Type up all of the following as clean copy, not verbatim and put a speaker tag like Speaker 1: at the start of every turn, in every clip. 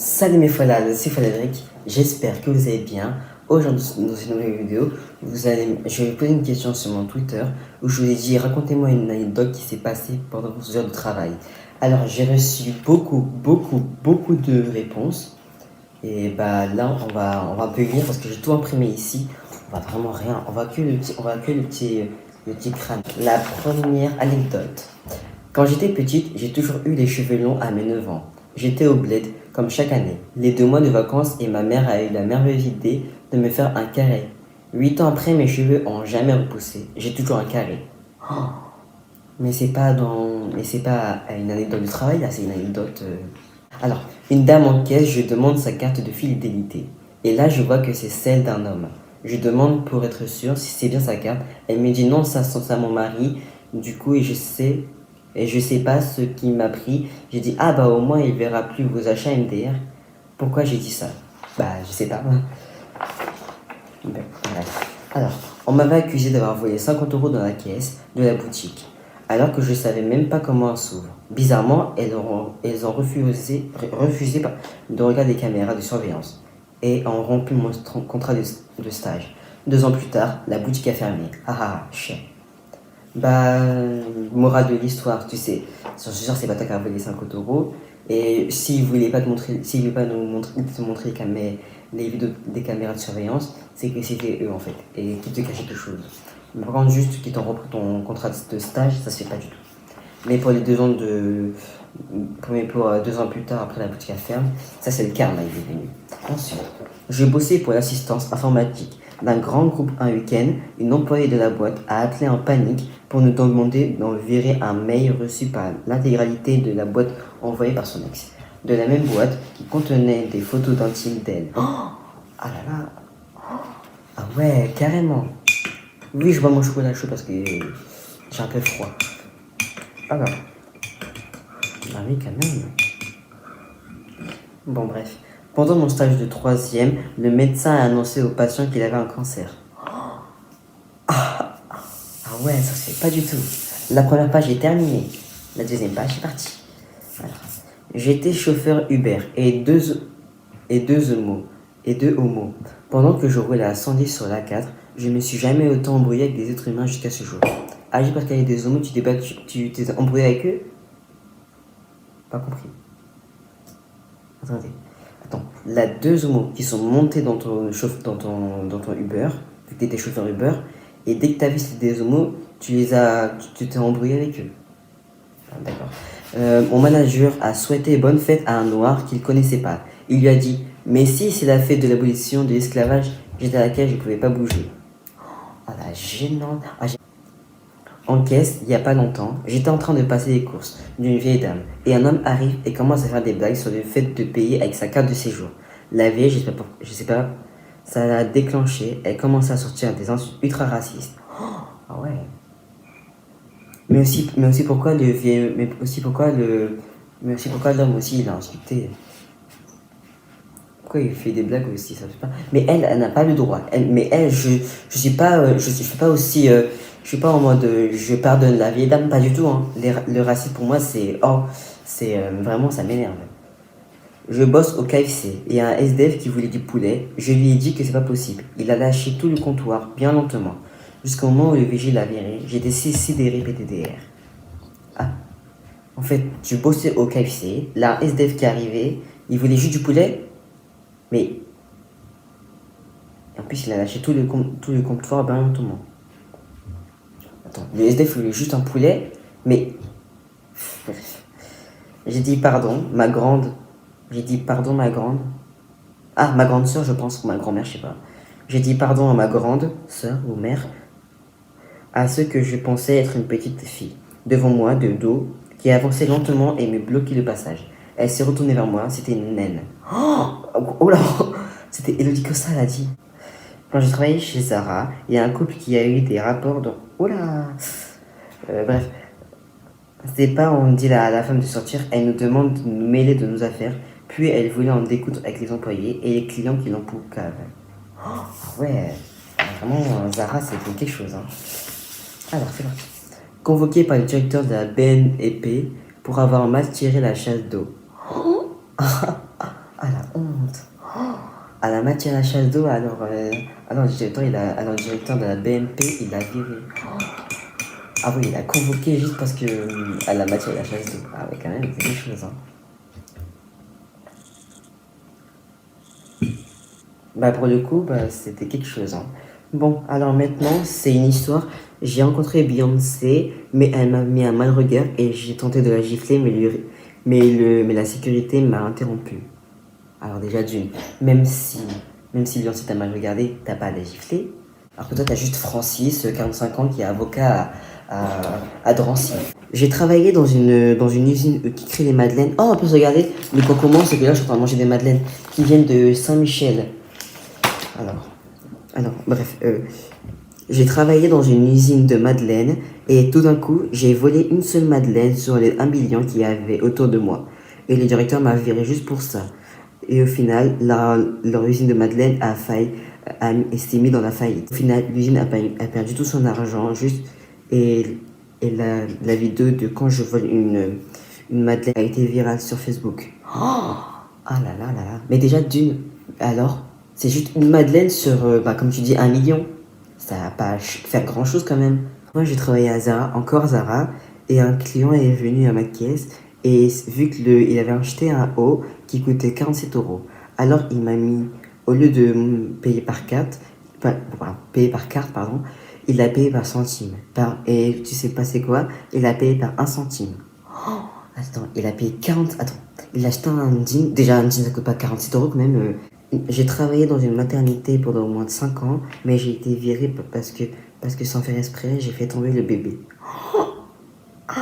Speaker 1: Salut mes folades, c'est Frédéric, j'espère que vous allez bien. Aujourd'hui, dans une nouvelle vidéo, je vais poser une question sur mon Twitter où je vous ai dit racontez-moi une anecdote qui s'est passée pendant vos heures de travail. Alors, j'ai reçu beaucoup de réponses. Et bah là, on va un peu lire parce que j'ai tout imprimé ici. On va vraiment rien, on va que le petit crâne. La première anecdote. Quand j'étais petite, j'ai toujours eu les cheveux longs à mes 9 ans. J'étais au bled, comme chaque année, les 2 mois de vacances et ma mère a eu la merveilleuse idée de me faire un carré. 8 ans après, mes cheveux ont jamais repoussé. J'ai toujours un carré. Mais c'est pas une anecdote de travail, là, c'est une anecdote. Alors, une dame en caisse, je demande sa carte de fidélité. Et là, je vois que c'est celle d'un homme. Je demande pour être sûr si c'est bien sa carte. Elle me dit non, ça c'est à mon mari. Du coup, et je sais pas ce qui m'a pris. J'ai dit ah bah au moins il verra plus vos achats MDR. Pourquoi j'ai dit ça? Bah je sais pas. Ben, bref. Alors, on m'avait accusé d'avoir volé 50 euros dans la caisse de la boutique, alors que je savais même pas comment elle s'ouvre. Bizarrement, elles ont refusé de regarder les caméras de surveillance et ont rompu mon contrat de stage. 2 ans plus tard, la boutique a fermé. Ah ah, chien. Bah, morale de l'histoire, tu sais, sur ce genre, c'est pas toi qui as volé 50 euros. Et s'ils voulaient pas te montrer, s'ils voulaient pas te montrer les vidéos des caméras de surveillance, c'est que c'était eux en fait, et qu'ils te cachaient quelque chose. Mais par contre, juste qu'ils t'ont repris ton contrat de stage, ça se fait pas du tout. Mais pour les 2 ans pour 2 ans plus tard, après la boutique ferme, ça c'est le karma, il est venu. Ensuite, je bossais pour l'assistance informatique d'un grand groupe un week-end. Une employée de la boîte a appelé en panique pour nous demander d'enverrer un mail reçu par l'intégralité de la boîte envoyée par son ex. De la même boîte qui contenait des photos d'intimes d'elle. Oh, ah là là. Ah ouais, carrément. Oui, je bois mon chocolat chaud parce que j'ai un peu froid. Alors, ah oui, quand même. Bon, bref. Pendant mon stage de troisième, le médecin a annoncé au patient qu'il avait un cancer. Ah ouais, ça se fait pas du tout. La première page est terminée. La deuxième page est partie. Voilà. J'étais chauffeur Uber et deux homos. Pendant que je roulais à 110 sur l'A4, je me suis jamais autant embrouillé avec des êtres humains jusqu'à ce jour. Agi parce qu'il y a des homos, tu t'es embrouillé avec eux? Pas compris. Attendez. Attends. Là, 2 homos qui sont montés dans ton Uber, vu que t'étais chauffeur Uber, et dès que t'as vu ces 2 homos, tu t'es embrouillé avec eux. Ah, d'accord. Mon manager a souhaité bonne fête à un noir qu'il connaissait pas. Il lui a dit mais si c'est la fête de l'abolition de l'esclavage, j'étais à laquelle je pouvais pas bouger. Ah la gênante. En caisse, il y a pas longtemps, j'étais en train de passer les courses d'une vieille dame et un homme arrive et commence à faire des blagues sur le fait de payer avec sa carte de séjour. La vieille, je sais pas, ça l'a déclenché. Elle commence à sortir des insultes ultra racistes. Ah ouais. Mais aussi pourquoi le vieux, mais aussi pourquoi l'homme aussi il a insulté. Pourquoi il fait des blagues aussi, ça se fait pas. Mais elle n'a pas le droit. Je suis pas, je suis pas aussi, je suis pas en mode, je pardonne la vieille dame, pas du tout. Hein. Le racisme pour moi c'est vraiment ça m'énerve. Je bosse au KFC et un SDF qui voulait du poulet. Je lui ai dit que c'est pas possible. Il a lâché tout le comptoir bien lentement. Jusqu'au moment où le vigile l'a viré, j'étais sidéré PTDR. Ah, en fait, je bossais au KFC, là, un SDF qui est arrivé, il voulait juste du poulet, mais en plus il a lâché tout le comptoir bien lentement. Attends, le SDF voulait juste un poulet, mais bref. J'ai dit pardon, ma grande. J'ai dit pardon, ma grande. Ah, ma grande sœur, je pense, ou ma grand-mère, je sais pas. J'ai dit pardon à ma grande sœur ou mère, à ce que je pensais être une petite fille, devant moi, de dos, qui avançait lentement et me bloquait le passage. Elle s'est retournée vers moi, c'était une naine. Oh là, c'était Elodie Costa, elle a dit. Quand j'ai travaillé chez Zara, il y a un couple qui a eu des rapports dans... Oh là bref, c'était pas on dit à la femme de sortir, elle nous demande de nous mêler de nos affaires, puis elle voulait en découdre avec les employés et les clients qui l'ont poucave. Ouais, vraiment, Zara, c'était quelque chose. Hein. Alors, c'est parti. Convoqué par le directeur de la BNP pour avoir mal tiré la chasse d'eau. Ah là À la matière à la chasse d'eau, alors, le directeur de la BNP, il l'a viré. Ah oui, il a convoqué juste parce que à la matière à la chasse d'eau. Ah ouais, quand même, c'est quelque chose, hein. Bah pour le coup, bah c'était quelque chose, hein. Bon, alors maintenant, c'est une histoire. J'ai rencontré Beyoncé, mais elle m'a mis un mal regard et j'ai tenté de la gifler, mais la sécurité m'a interrompu. Alors déjà d'une, même si, même si Beyoncé t'a mal regardé, t'as pas à la gifler. Alors que toi, t'as juste Francis, 45 ans, qui est avocat à Drancy. J'ai travaillé dans une usine qui crée des madeleines. Oh, on peut se regarder, le point commun, c'est que là, je suis en train de manger des madeleines qui viennent de Saint-Michel. Alors, bref, j'ai travaillé dans une usine de madeleines et tout d'un coup, j'ai volé une seule madeleine sur les 1 million qu'il y avait autour de moi. Et le directeur m'a viré juste pour ça. Et au final, leur usine de madeleine a failli, s'est mis dans la faillite. Au final, l'usine a perdu tout son argent juste et, la vidéo de quand je vole une madeleine a été virale sur Facebook. Oh, ah là là là là. Mais déjà d'une, alors, c'est juste une madeleine sur, comme tu dis, 1 million. Ça va pas faire grand chose quand même. Moi, j'ai travaillé à Zara, encore Zara, et un client est venu à ma caisse et vu il avait acheté un haut qui coûtait 47 euros. Alors il m'a mis, au lieu de payer par carte, payer par carte, pardon, il l'a payé par centime. Et tu sais pas c'est quoi? Il a payé par 1 centime. Attends, il a payé 40. Attends, il a acheté un jean. Déjà, un jean ça coûte pas 47 euros quand même. J'ai travaillé dans une maternité pendant au moins de 5 ans, mais j'ai été viré parce que sans faire exprès, j'ai fait tomber le bébé.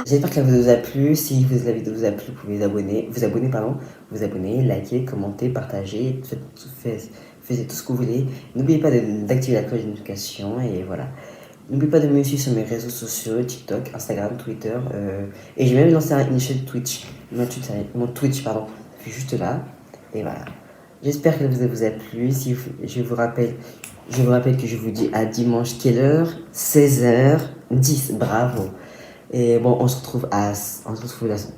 Speaker 1: J'espère que la vidéo vous a plu. Si la vidéo vous a plu, vous pouvez vous abonner, liker, commenter, partager, faites tout ce que vous voulez. N'oubliez pas d'activer la cloche de notification et voilà. N'oubliez pas de me suivre sur mes réseaux sociaux, TikTok, Instagram, Twitter. Et j'ai même lancé une chaîne Twitch. Mon Twitch, pardon. C'est juste là. Et voilà. J'espère que vous a plu. Si je vous rappelle que je vous dis à dimanche, quelle heure? 16h10. Bravo. Et bon, on se retrouve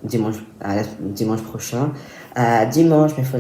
Speaker 1: dimanche prochain. À dimanche, mes frères.